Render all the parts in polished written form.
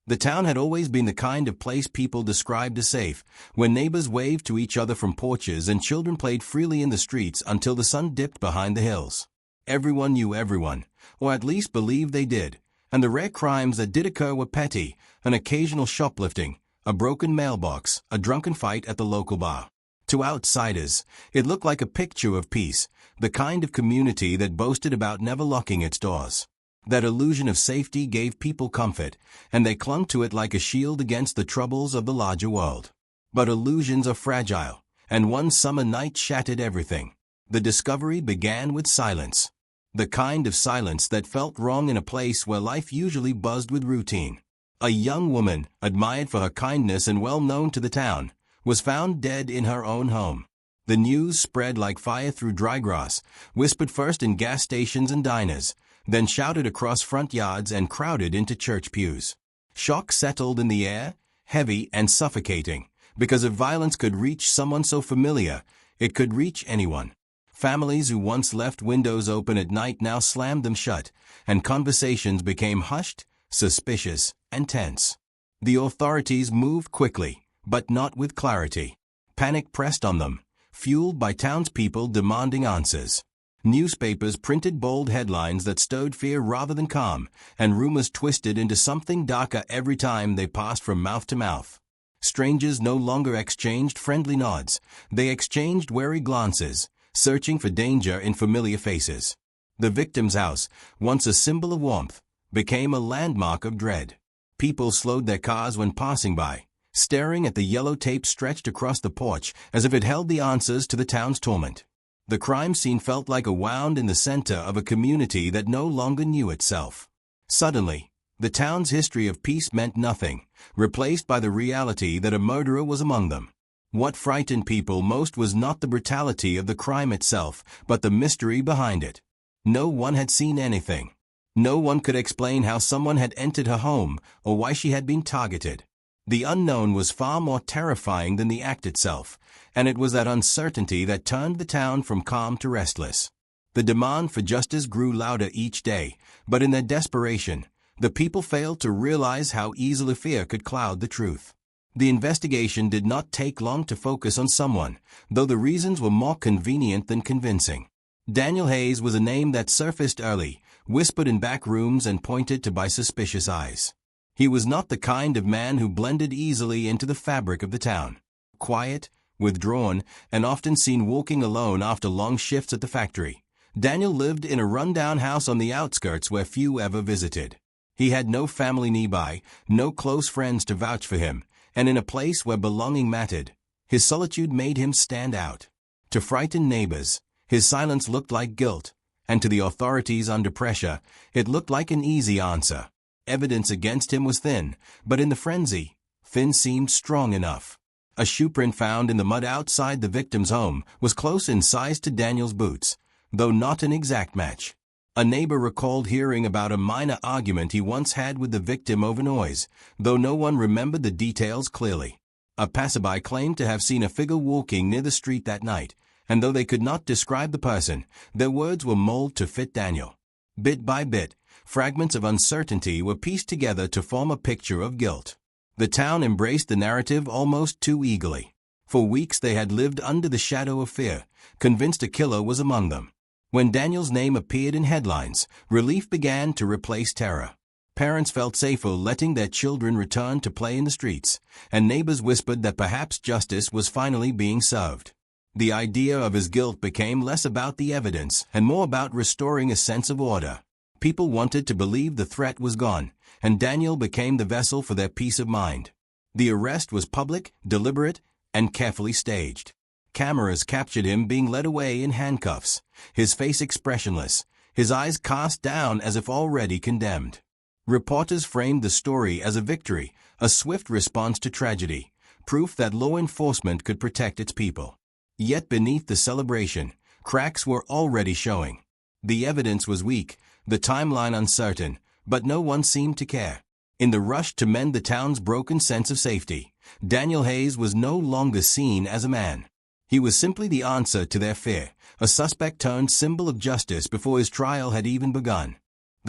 The town had always been the kind of place people described as safe, where neighbors waved to each other from porches and children played freely in the streets until the sun dipped behind the hills. Everyone knew everyone, or at least believed they did, and the rare crimes that did occur were petty: an occasional shoplifting, a broken mailbox, a drunken fight at the local bar. To outsiders, it looked like a picture of peace, the kind of community that boasted about never locking its doors. That illusion of safety gave people comfort, and they clung to it like a shield against the troubles of the larger world. But illusions are fragile, and one summer night shattered everything. The discovery began with silence. The kind of silence that felt wrong in a place where life usually buzzed with routine. A young woman, admired for her kindness and well known to the town, was found dead in her own home. The news spread like fire through dry grass, whispered first in gas stations and diners, then shouted across front yards and crowded into church pews. Shock settled in the air, heavy and suffocating, because if violence could reach someone so familiar, it could reach anyone. Families who once left windows open at night now slammed them shut, and conversations became hushed, suspicious, and tense. The authorities moved quickly, but not with clarity. Panic pressed on them, fueled by townspeople demanding answers. Newspapers printed bold headlines that stowed fear rather than calm, and rumors twisted into something darker every time they passed from mouth to mouth. Strangers no longer exchanged friendly nods, they exchanged wary glances, searching for danger in familiar faces. The victim's house, once a symbol of warmth, became a landmark of dread. People slowed their cars when passing by, staring at the yellow tape stretched across the porch as if it held the answers to the town's torment. The crime scene felt like a wound in the center of a community that no longer knew itself. Suddenly, the town's history of peace meant nothing, replaced by the reality that a murderer was among them. What frightened people most was not the brutality of the crime itself, but the mystery behind it. No one had seen anything. No one could explain how someone had entered her home or why she had been targeted. The unknown was far more terrifying than the act itself, and it was that uncertainty that turned the town from calm to restless. The demand for justice grew louder each day, but in their desperation, the people failed to realize how easily fear could cloud the truth. The investigation did not take long to focus on someone, though the reasons were more convenient than convincing. Daniel Hayes was a name that surfaced early, whispered in back rooms and pointed to by suspicious eyes. He was not the kind of man who blended easily into the fabric of the town. Quiet, withdrawn, and often seen walking alone after long shifts at the factory, Daniel lived in a rundown house on the outskirts where few ever visited. He had no family nearby, no close friends to vouch for him, and in a place where belonging mattered, his solitude made him stand out. To frighten neighbors, his silence looked like guilt, and to the authorities under pressure, it looked like an easy answer. Evidence against him was thin, but in the frenzy, thin seemed strong enough. A shoe print found in the mud outside the victim's home was close in size to Daniel's boots, though not an exact match. A neighbor recalled hearing about a minor argument he once had with the victim over noise, though no one remembered the details clearly. A passerby claimed to have seen a figure walking near the street that night, and though they could not describe the person, their words were molded to fit Daniel. Bit by bit, fragments of uncertainty were pieced together to form a picture of guilt. The town embraced the narrative almost too eagerly. For weeks they had lived under the shadow of fear, convinced a killer was among them. When Daniel's name appeared in headlines, relief began to replace terror. Parents felt safer letting their children return to play in the streets, and neighbors whispered that perhaps justice was finally being served. The idea of his guilt became less about the evidence and more about restoring a sense of order. People wanted to believe the threat was gone, and Daniel became the vessel for their peace of mind. The arrest was public, deliberate, and carefully staged. Cameras captured him being led away in handcuffs, his face expressionless, his eyes cast down as if already condemned. Reporters framed the story as a victory, a swift response to tragedy, proof that law enforcement could protect its people. Yet beneath the celebration, cracks were already showing. The evidence was weak, the timeline uncertain, but no one seemed to care. In the rush to mend the town's broken sense of safety, Daniel Hayes was no longer seen as a man. He was simply the answer to their fear, a suspect turned symbol of justice before his trial had even begun.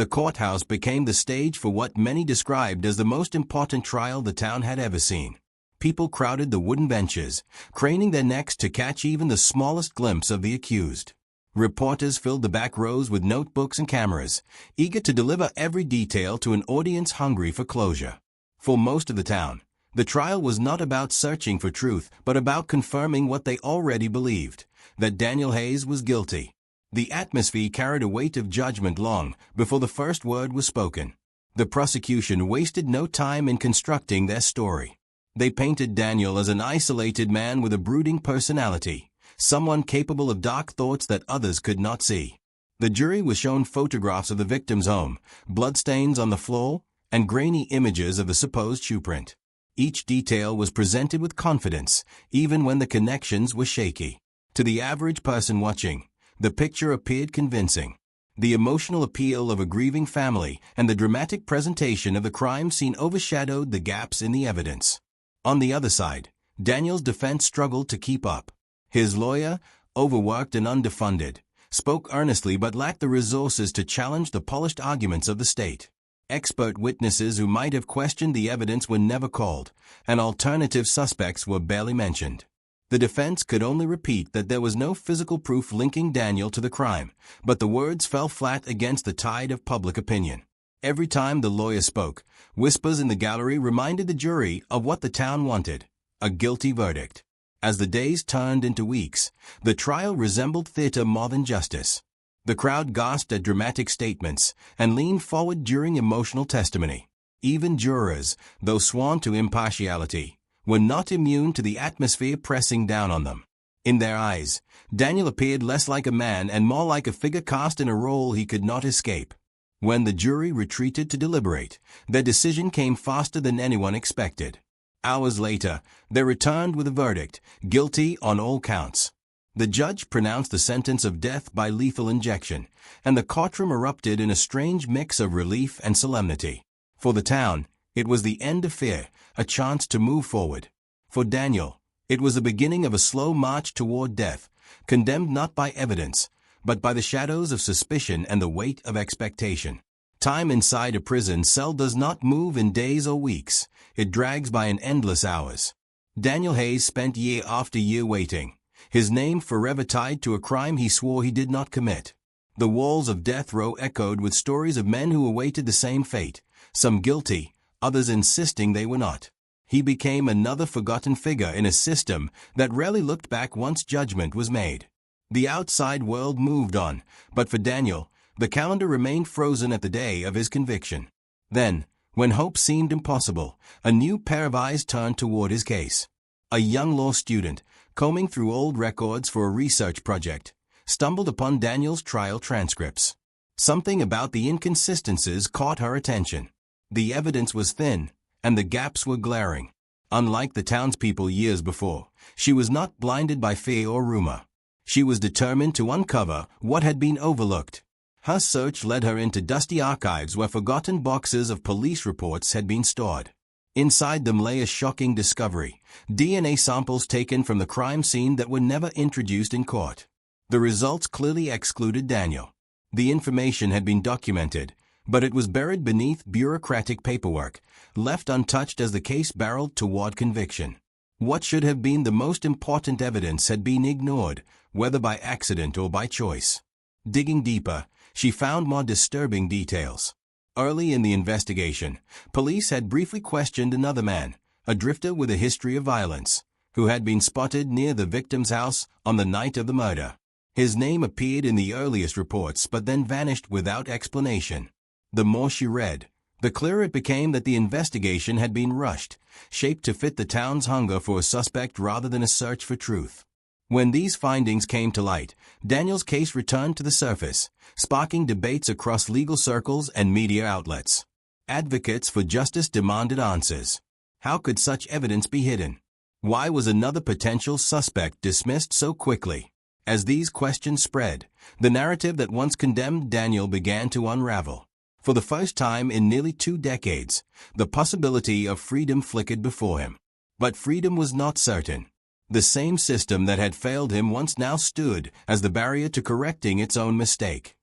The courthouse became the stage for what many described as the most important trial the town had ever seen. People crowded the wooden benches, craning their necks to catch even the smallest glimpse of the accused. Reporters filled the back rows with notebooks and cameras, eager to deliver every detail to an audience hungry for closure. For most of the town, the trial was not about searching for truth, but about confirming what they already believed, that Daniel Hayes was guilty. The atmosphere carried a weight of judgment long before the first word was spoken. The prosecution wasted no time in constructing their story. They painted Daniel as an isolated man with a brooding personality, someone capable of dark thoughts that others could not see. The jury was shown photographs of the victim's home, bloodstains on the floor, and grainy images of the supposed shoe print. Each detail was presented with confidence, even when the connections were shaky. To the average person watching, the picture appeared convincing. The emotional appeal of a grieving family and the dramatic presentation of the crime scene overshadowed the gaps in the evidence. On the other side, Daniel's defense struggled to keep up. His lawyer, overworked and underfunded, spoke earnestly but lacked the resources to challenge the polished arguments of the state. Expert witnesses who might have questioned the evidence were never called, and alternative suspects were barely mentioned. The defense could only repeat that there was no physical proof linking Daniel to the crime, but the words fell flat against the tide of public opinion. Every time the lawyer spoke, whispers in the gallery reminded the jury of what the town wanted: a guilty verdict. As the days turned into weeks, the trial resembled theater more than justice. The crowd gasped at dramatic statements and leaned forward during emotional testimony. Even jurors, though sworn to impartiality, were not immune to the atmosphere pressing down on them. In their eyes, Daniel appeared less like a man and more like a figure cast in a role he could not escape. When the jury retreated to deliberate, their decision came faster than anyone expected. Hours later, they returned with a verdict: guilty on all counts. The judge pronounced the sentence of death by lethal injection, and the courtroom erupted in a strange mix of relief and solemnity. For the town, it was the end of fear, a chance to move forward. For Daniel, it was the beginning of a slow march toward death, condemned not by evidence, but by the shadows of suspicion and the weight of expectation. Time inside a prison cell does not move in days or weeks. It drags by in endless hours. Daniel Hayes spent year after year waiting, his name forever tied to a crime he swore he did not commit. The walls of death row echoed with stories of men who awaited the same fate, some guilty, others insisting they were not. He became another forgotten figure in a system that rarely looked back once judgment was made. The outside world moved on, but for Daniel, the calendar remained frozen at the day of his conviction. Then, when hope seemed impossible, a new pair of eyes turned toward his case. A young law student, combing through old records for a research project, stumbled upon Daniel's trial transcripts. Something about the inconsistencies caught her attention. The evidence was thin, and the gaps were glaring. Unlike the townspeople years before, she was not blinded by fear or rumor. She was determined to uncover what had been overlooked. Her search led her into dusty archives where forgotten boxes of police reports had been stored. Inside them lay a shocking discovery: DNA samples taken from the crime scene that were never introduced in court. The results clearly excluded Daniel. The information had been documented, but it was buried beneath bureaucratic paperwork, left untouched as the case barreled toward conviction. What should have been the most important evidence had been ignored, whether by accident or by choice. Digging deeper, she found more disturbing details. Early in the investigation, police had briefly questioned another man, a drifter with a history of violence, who had been spotted near the victim's house on the night of the murder. His name appeared in the earliest reports but then vanished without explanation. The more she read, the clearer it became that the investigation had been rushed, shaped to fit the town's hunger for a suspect rather than a search for truth. When these findings came to light, Daniel's case returned to the surface, sparking debates across legal circles and media outlets. Advocates for justice demanded answers. How could such evidence be hidden? Why was another potential suspect dismissed so quickly? As these questions spread, the narrative that once condemned Daniel began to unravel. For the first time in nearly 2 decades, the possibility of freedom flickered before him. But freedom was not certain. The same system that had failed him once now stood as the barrier to correcting its own mistake.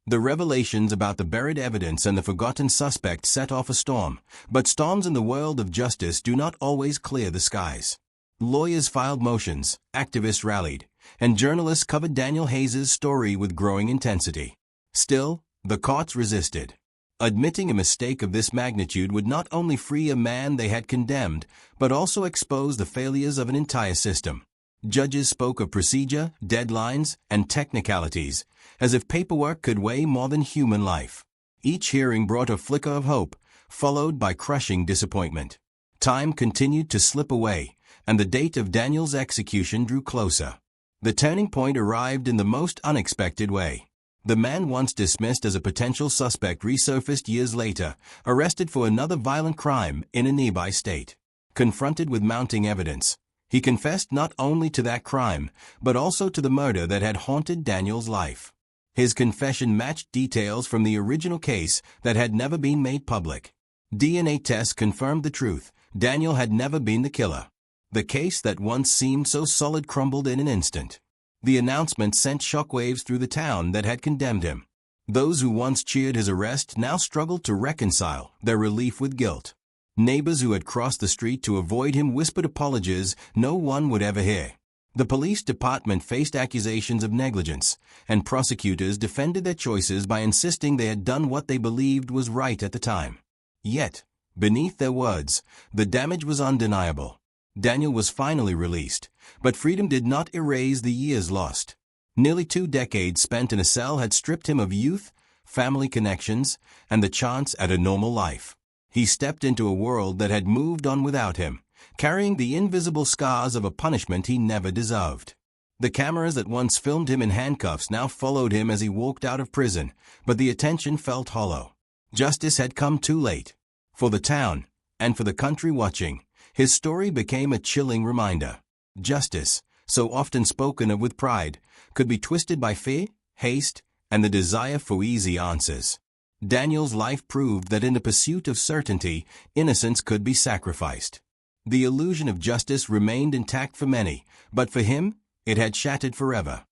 The revelations about the buried evidence and the forgotten suspect set off a storm, but storms in the world of justice do not always clear the skies. Lawyers filed motions, activists rallied, and journalists covered Daniel Hayes' story with growing intensity. Still, the courts resisted. Admitting a mistake of this magnitude would not only free a man they had condemned, but also expose the failures of an entire system. Judges spoke of procedure, deadlines, and technicalities, as if paperwork could weigh more than human life. Each hearing brought a flicker of hope, followed by crushing disappointment. Time continued to slip away, and the date of Daniel's execution drew closer. The turning point arrived in the most unexpected way. The man once dismissed as a potential suspect resurfaced years later, arrested for another violent crime in a nearby state. Confronted with mounting evidence, he confessed not only to that crime, but also to the murder that had haunted Daniel's life. His confession matched details from the original case that had never been made public. DNA tests confirmed the truth. Daniel had never been the killer. The case that once seemed so solid crumbled in an instant. The announcement sent shockwaves through the town that had condemned him. Those who once cheered his arrest now struggled to reconcile their relief with guilt. Neighbors who had crossed the street to avoid him whispered apologies no one would ever hear. The police department faced accusations of negligence, and prosecutors defended their choices by insisting they had done what they believed was right at the time. Yet, beneath their words, the damage was undeniable. Daniel was finally released, but freedom did not erase the years lost. Nearly 2 decades spent in a cell had stripped him of youth, family connections, and the chance at a normal life. He stepped into a world that had moved on without him, carrying the invisible scars of a punishment he never deserved. The cameras that once filmed him in handcuffs now followed him as he walked out of prison, but the attention felt hollow. Justice had come too late. For the town, and for the country watching, his story became a chilling reminder. Justice, so often spoken of with pride, could be twisted by fear, haste, and the desire for easy answers. Daniel's life proved that in the pursuit of certainty, innocence could be sacrificed. The illusion of justice remained intact for many, but for him, it had shattered forever.